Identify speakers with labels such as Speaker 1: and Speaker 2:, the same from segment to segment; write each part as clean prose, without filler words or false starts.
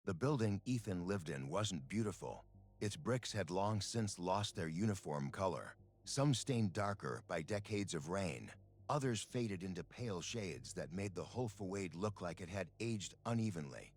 Speaker 1: The building Ethan lived in wasn't beautiful. Its bricks had long since lost their uniform color, some stained darker by decades of rain, others faded into pale shades that made the whole facade look like it had aged unevenly.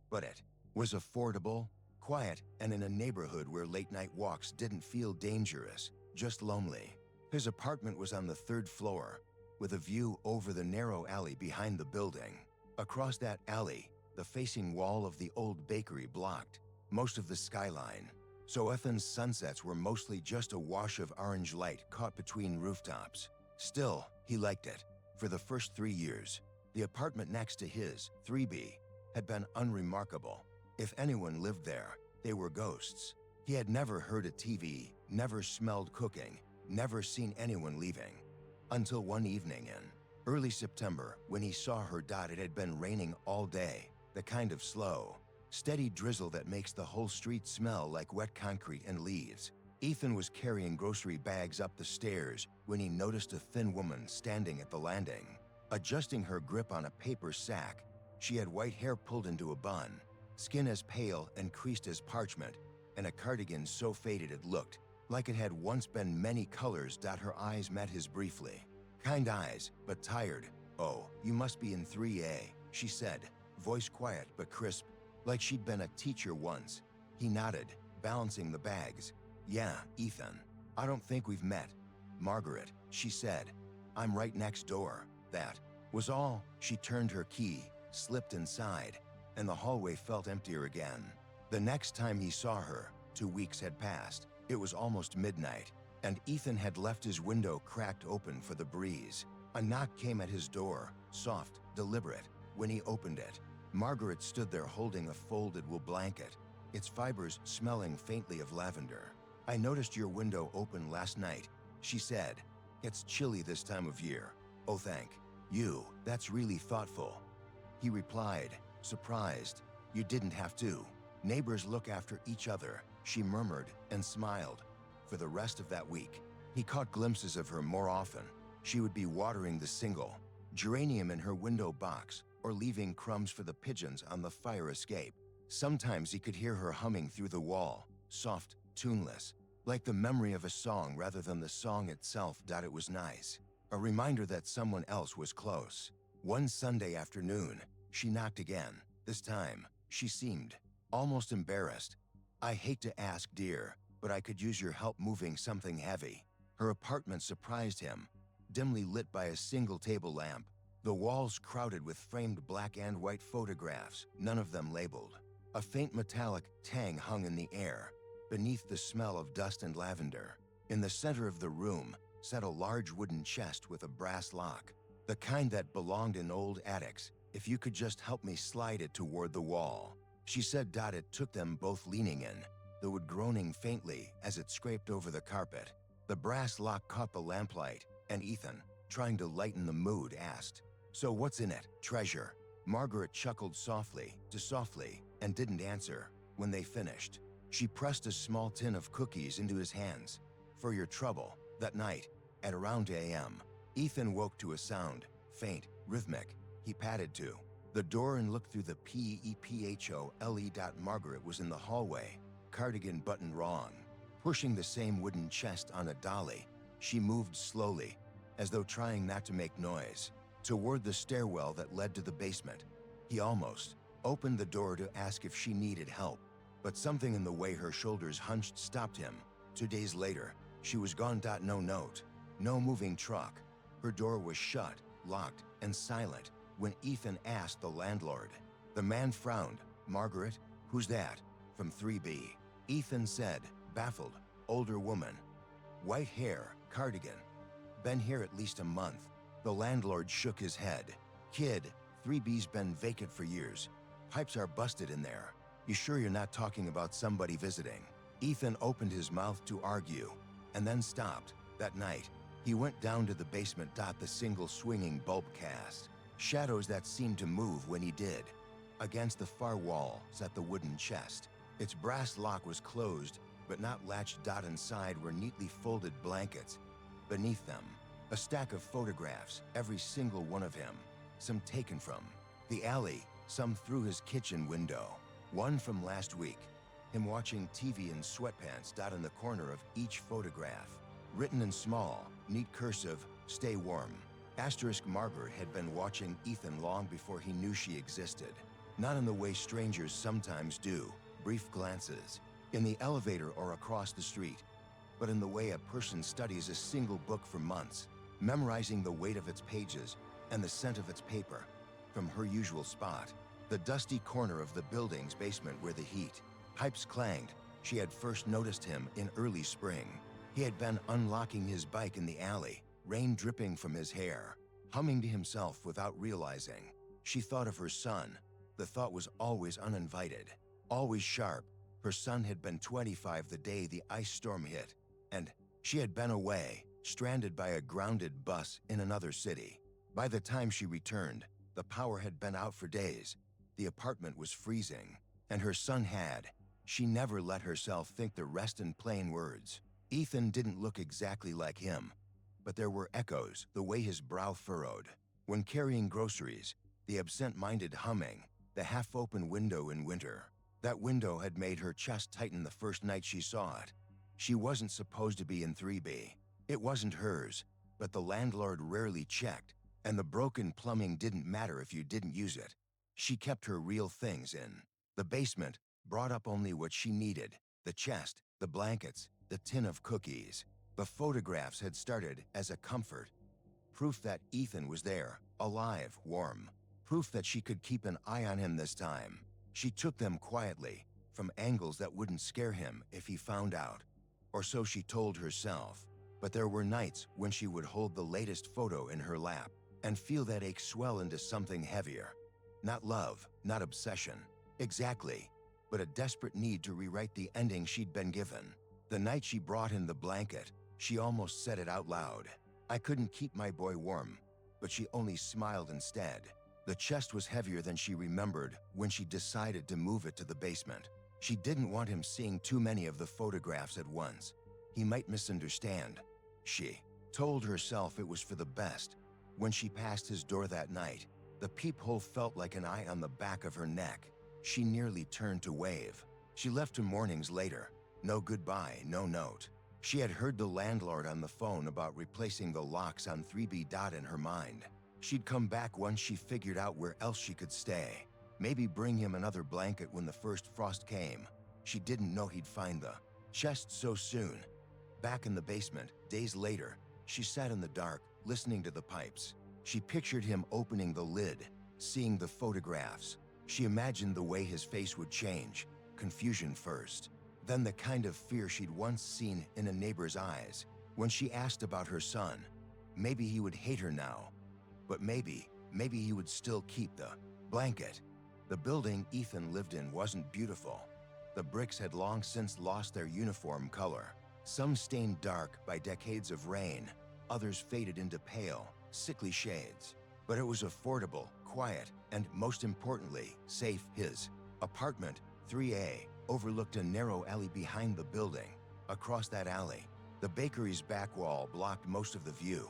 Speaker 1: But it was affordable, quiet, and in a neighborhood where late-night walks didn't feel dangerous, just lonely. His apartment was on the 3rd floor, with a view over the narrow alley behind the building. Across that alley, the facing wall of the old bakery blocked most of the skyline, so Ethan's sunsets were mostly just a wash of orange light caught between rooftops. Still, he liked it. For the first 3 years, the apartment next to his, 3B, had been unremarkable. If anyone lived there, they were ghosts. He had never heard a TV, never smelled cooking, never seen anyone leaving. Until one evening in early September, when he saw her. It had been raining all day, the kind of slow, steady drizzle that makes the whole street smell like wet concrete and leaves. Ethan was carrying grocery bags up the stairs when he noticed a thin woman standing at the landing, adjusting her grip on a paper sack. She had white hair pulled into a bun, skin as pale and creased as parchment, and a cardigan so faded it looked like it had once been many colors. Her eyes met his briefly. Kind eyes, but tired. "Oh, you must be in 3A, she said, voice quiet but crisp, like she'd been a teacher once. He nodded, balancing the bags. "Yeah, Ethan. I don't think we've met." "Margaret," she said. "I'm right next door." That was all. She turned her key, slipped inside, and the hallway felt emptier again. The next time he saw her, 2 weeks had passed. It was almost midnight, and Ethan had left his window cracked open for the breeze. A knock came at his door, soft, deliberate. When he opened it, Margaret stood there holding a folded wool blanket, its fibers smelling faintly of lavender. "I noticed your window open last night," she said. "It's chilly this time of year." "Oh, thank you. That's really thoughtful," he replied, surprised. "You didn't have to. Neighbors look after each other," she murmured and smiled. For the rest of that week, he caught glimpses of her more often. She would be watering the single geranium in her window box or leaving crumbs for the pigeons on the fire escape. Sometimes he could hear her humming through the wall, soft, tuneless, like the memory of a song rather than the song itself. It was nice, a reminder that someone else was close. One Sunday afternoon, she knocked again. This time, she seemed almost embarrassed. "I hate to ask, dear, but I could use your help moving something heavy." Her apartment surprised him, dimly lit by a single table lamp, the walls crowded with framed black and white photographs, none of them labeled. A faint metallic tang hung in the air, beneath the smell of dust and lavender. In the center of the room sat a large wooden chest with a brass lock, the kind that belonged in old attics. "If you could just help me slide it toward the wall," she said. It took them both leaning in, the wood groaning faintly as it scraped over the carpet. The brass lock caught the lamplight, and Ethan, trying to lighten the mood, asked, "So what's in it, treasure?" Margaret chuckled softly and didn't answer. When they finished, she pressed a small tin of cookies into his hands. "For your trouble." That night, at around a.m., Ethan woke to a sound, faint, rhythmic. He padded to the door and looked through the peephole. Margaret was in the hallway, cardigan buttoned wrong, pushing the same wooden chest on a dolly. She moved slowly, as though trying not to make noise, toward the stairwell that led to the basement. He almost opened the door to ask if she needed help, but something in the way her shoulders hunched stopped him. 2 days later, she was gone. No note, no moving truck. Her door was shut, locked, and silent when Ethan asked the landlord. The man frowned. "Margaret? Who's that?" "From 3B. Ethan said, baffled. "Older woman. White hair, cardigan. Been here at least a month." The landlord shook his head. "Kid, 3B's been vacant for years. Pipes are busted in there. You sure you're not talking about somebody visiting?" Ethan opened his mouth to argue, and then stopped. That night, he went down to the basement. The single swinging bulb cast shadows that seemed to move when he did. Against the far wall sat the wooden chest. Its brass lock was closed, but not latched. Inside were neatly folded blankets. Beneath them, a stack of photographs, every single one of him, some taken from the alley, some through his kitchen window. One from last week, him watching TV in sweatpants dot in the corner of each photograph. Written in small, neat cursive, "Stay warm." Asterisk Margaret had been watching Ethan long before he knew she existed. Not in the way strangers sometimes do, brief glances, in the elevator or across the street, but in the way a person studies a single book for months, memorizing the weight of its pages and the scent of its paper. From her usual spot, the dusty corner of the building's basement where the heat pipes clanged, she had first noticed him in early spring. He had been unlocking his bike in the alley, rain dripping from his hair, humming to himself without realizing. She thought of her son. The thought was always uninvited, always sharp. Her son had been 25 the day the ice storm hit, and she had been away, stranded by a grounded bus in another city. By the time she returned, the power had been out for days. The apartment was freezing, and her son had. She never let herself think the rest in plain words. Ethan didn't look exactly like him, but there were echoes, the way his brow furrowed. When carrying groceries, the absent-minded humming, the half-open window in winter. That window had made her chest tighten the first night she saw it. She wasn't supposed to be in 3B. It wasn't hers, but the landlord rarely checked, and the broken plumbing didn't matter if you didn't use it. She kept her real things in. The basement brought up only what she needed: the chest, the blankets, the tin of cookies. The photographs had started as a comfort. Proof that Ethan was there, alive, warm. Proof that she could keep an eye on him this time. She took them quietly, from angles that wouldn't scare him if he found out. Or so she told herself. But there were nights when she would hold the latest photo in her lap and feel that ache swell into something heavier. Not love, not obsession, exactly, but a desperate need to rewrite the ending she'd been given. The night she brought in the blanket, she almost said it out loud. "I couldn't keep my boy warm," but she only smiled instead. The chest was heavier than she remembered when she decided to move it to the basement. She didn't want him seeing too many of the photographs at once. He might misunderstand. She told herself it was for the best. When she passed his door that night, the peephole felt like an eye on the back of her neck. She nearly turned to wave. She left him mornings later. No goodbye, no note. She had heard the landlord on the phone about replacing the locks on 3B. In her mind. She'd come back once she figured out where else she could stay. Maybe bring him another blanket when the first frost came. She didn't know he'd find the chest so soon. Back in the basement, days later, she sat in the dark, listening to the pipes. She pictured him opening the lid, seeing the photographs. She imagined the way his face would change, confusion first, then the kind of fear she'd once seen in a neighbor's eyes. When she asked about her son, maybe he would hate her now, but maybe he would still keep the blanket. The building Ethan lived in wasn't beautiful. The bricks had long since lost their uniform color. Some stained dark by decades of rain, others faded into pale, sickly shades. But it was affordable, quiet, and most importantly, safe. His apartment, 3A, overlooked a narrow alley behind the building. Across that alley, the bakery's back wall blocked most of the view.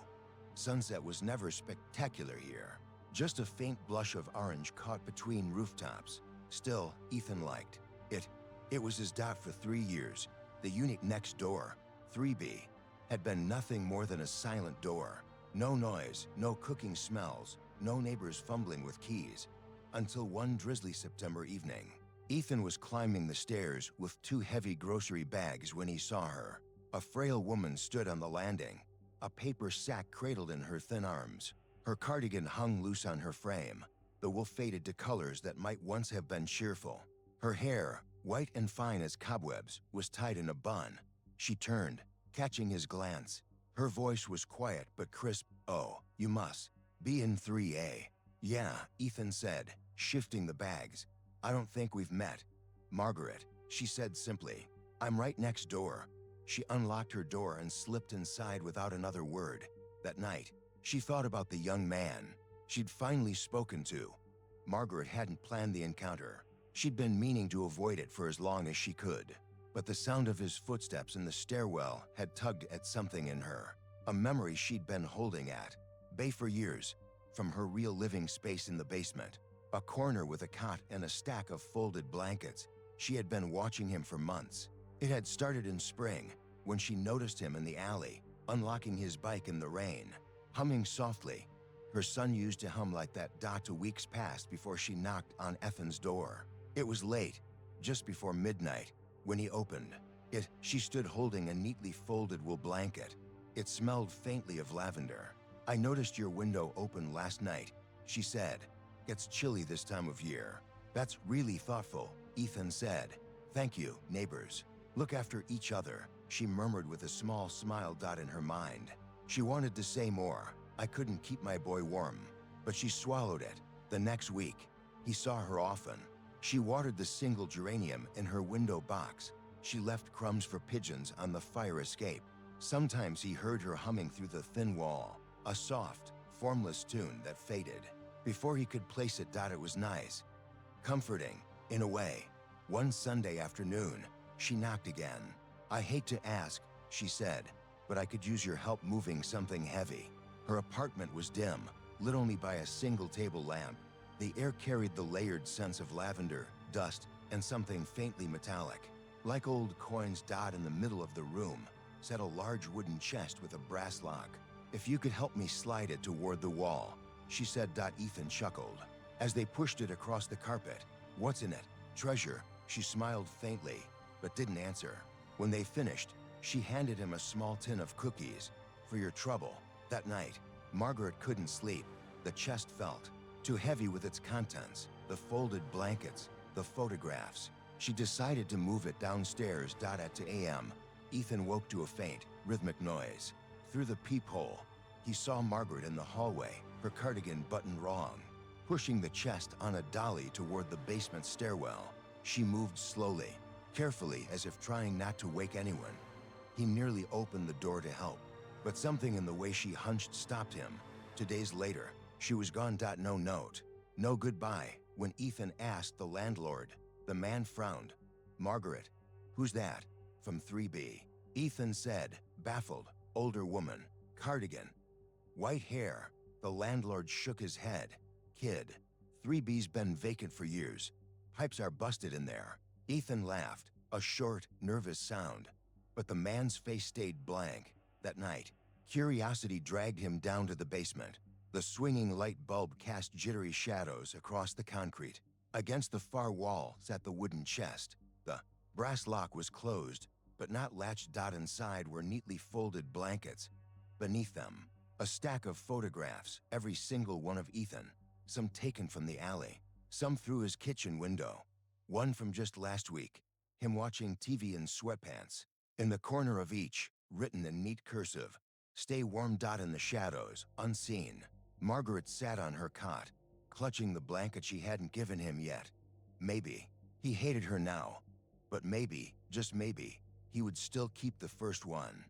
Speaker 1: Sunset was never spectacular here, just a faint blush of orange caught between rooftops. Still, Ethan liked it. It was his dot for 3 years. The unit next door, 3B, had been nothing more than a silent door. No noise, no cooking smells, no neighbors fumbling with keys. Until one drizzly September evening, Ethan was climbing the stairs with 2 heavy grocery bags when he saw her. A frail woman stood on the landing, a paper sack cradled in her thin arms. Her cardigan hung loose on her frame, the wool faded to colors that might once have been cheerful. Her hair, white and fine as cobwebs, was tied in a bun. She turned, catching his glance. Her voice was quiet but crisp. "Oh, you must be in 3A. "Yeah," Ethan said, shifting the bags. "I don't think we've met." "Margaret," she said simply. "I'm right next door." She unlocked her door and slipped inside without another word. That night, she thought about the young man she'd finally spoken to. Margaret hadn't planned the encounter. She'd been meaning to avoid it for as long as she could. But the sound of his footsteps in the stairwell had tugged at something in her, a memory she'd been holding at bay for years, from her real living space in the basement. A corner with a cot and a stack of folded blankets. She had been watching him for months. It had started in spring, when she noticed him in the alley, unlocking his bike in the rain, humming softly. Her son used to hum like that to weeks past before she knocked on Ethan's door. It was late, just before midnight, when he opened. She stood holding a neatly folded wool blanket. It smelled faintly of lavender. "I noticed your window open last night," she said. "Gets chilly this time of year." "That's really thoughtful," Ethan said. "Thank you, neighbors. Look after each other," she murmured with a small smile in her mind. She wanted to say more. "I couldn't keep my boy warm," but she swallowed it. The next week, he saw her often. She watered the single geranium in her window box. She left crumbs for pigeons on the fire escape. Sometimes he heard her humming through the thin wall, a soft, formless tune that faded. Before he could place it, it was nice, comforting, in a way. One Sunday afternoon, she knocked again. "I hate to ask," she said, "but I could use your help moving something heavy." Her apartment was dim, lit only by a single table lamp. The air carried the layered sense of lavender, dust, and something faintly metallic. Like old coins, in the middle of the room sat a large wooden chest with a brass lock. "If you could help me slide it toward the wall," she said. Ethan chuckled. As they pushed it across the carpet, "What's in it?" "Treasure." She smiled faintly, but didn't answer. When they finished, she handed him a small tin of cookies. "For your trouble." That night, Margaret couldn't sleep. The chest felt too heavy with its contents, the folded blankets, the photographs. She decided to move it downstairs. At 2 a.m., Ethan woke to a faint, rhythmic noise. Through the peephole, he saw Margaret in the hallway, her cardigan buttoned wrong, pushing the chest on a dolly toward the basement stairwell. She moved slowly, carefully, as if trying not to wake anyone. He nearly opened the door to help, but something in the way she hunched stopped him. 2 days later, she was gone. No note, no goodbye. When Ethan asked the landlord, the man frowned. "Margaret, who's that?" "From 3B. Ethan said, baffled. "Older woman, cardigan, white hair." The landlord shook his head. "Kid, 3B's been vacant for years. Pipes are busted in there." Ethan laughed, a short, nervous sound. But the man's face stayed blank. That night, curiosity dragged him down to the basement. The swinging light bulb cast jittery shadows across the concrete. Against the far wall sat the wooden chest. The brass lock was closed, but not latched. Inside were neatly folded blankets. Beneath them, a stack of photographs, every single one of Ethan. Some taken from the alley, some through his kitchen window. One from just last week, him watching TV in sweatpants. In the corner of each, written in neat cursive, "Stay warm." In the shadows, unseen, Margaret sat on her cot, clutching the blanket she hadn't given him yet. Maybe he hated her now, but maybe, just maybe, he would still keep the first one.